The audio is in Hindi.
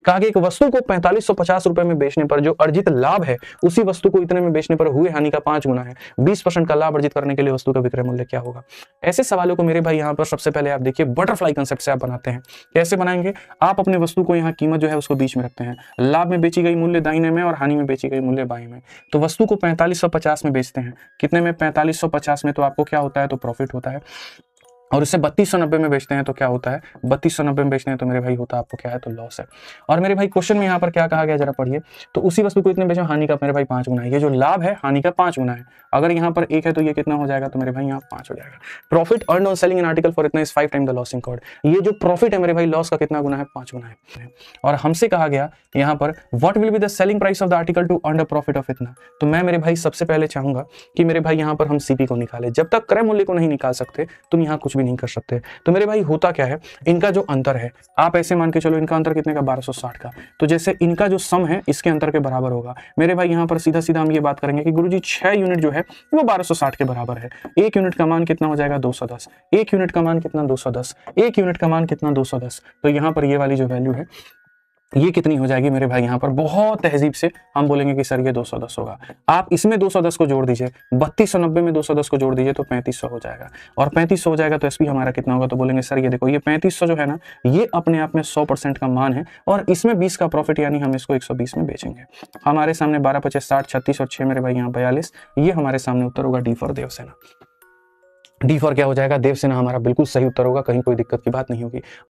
कहा कि एक वस्तु को 4550 रुपए में बेचने पर जो अर्जित लाभ है उसी वस्तु को इतने में बेचने पर हुए हानि का 5 गुना है। 20% का लाभ अर्जित करने के लिए वस्तु का विक्रय मूल्य क्या होगा। ऐसे सवालों को मेरे भाई यहाँ पर सबसे पहले आप देखिए बटरफ्लाई कंसेप्ट से आप बनाते हैं। कैसे बनाएंगे, आप अपने वस्तु को यहाँ कीमत जो है उसको बीच में रखते हैं, लाभ में बेची गई मूल्य दाहिने में और हानि में बेची गई मूल्य बाएं में। तो वस्तु को 4550 में बेचते हैं, कितने में, 4550 में, तो आपको क्या होता है, तो प्रॉफिट होता है। और इसे 3290 में बेचते हैं तो क्या होता है, 3290 में बेचते हैं तो मेरे भाई होता है आपको क्या है, तो लॉस है। और मेरे भाई क्वेश्चन में यहाँ पर क्या कहा गया जरा पढ़िए, तो उसी वस्तु को इतने बेचो, हानि का मेरे भाई 5 गुना है। ये जो लाभ है हानि का 5 गुना है। अगर यहाँ पर 1 है तो ये कितना हो जाएगा, तो मेरे भाई यहाँ 5 हो जाएगा। Profit earn on selling an article for इतना is 5 time the loss incurred. ये जो प्रॉफिट है मेरे भाई लॉस का कितना गुना है, 5 गुना है। और हमसे कहा गया यहाँ पर what will be the selling price of the article to earn the profit of इतना। तो मैं मेरे भाई सबसे पहले चाहूंगा कि मेरे भाई यहाँ पर हम सीपी को निकाले। जब तक क्रय मूल्य को नहीं निकाल सकते तुम यहाँ कुछ भी नहीं कर सकते। तो मेरे भाई होता क्या है, इनका जो अंतर है, आप ऐसे मान के चलो इनका अंतर कितने का, 1260 का। तो जैसे इनका जो सम है इसके अंतर के बराबर होगा। मेरे भाई यहाँ पर सीधा सीधा हम ये बात करेंगे कि गुरुजी 6 यूनिट जो है वो 1260 के बराबर है। 1 यूनिट का मान कितना हो जाएगा, 210। 1 यूनिट का मान कितना, 210। 1 यूनिट का मान कितना, 210। तो यहाँ पर ये वाली जो वैल्यू है ये कितनी हो जाएगी मेरे भाई, यहाँ पर बहुत तहजीब से हम बोलेंगे कि सर ये 210 होगा। आप इसमें 210 को जोड़ दीजिए, 3290 में 210 को जोड़ दीजिए तो 3500 हो जाएगा। और 3500 हो जाएगा तो एसपी हमारा कितना होगा, तो बोलेंगे सर ये देखो ये 3500 जो है ना ये अपने आप में 100% का मान है और इसमें 20 का प्रॉफिट, यानी हम इसको 120 में बेचेंगे। हमारे सामने 12 25 60 36 और 6 मेरे भाई यहाँ 42, ये हमारे सामने उत्तर होगा D for Devasena. D for क्या हो जाएगा, देवसेना हमारा बिल्कुल सही उत्तर होगा, कहीं कोई दिक्कत की बात नहीं होगी।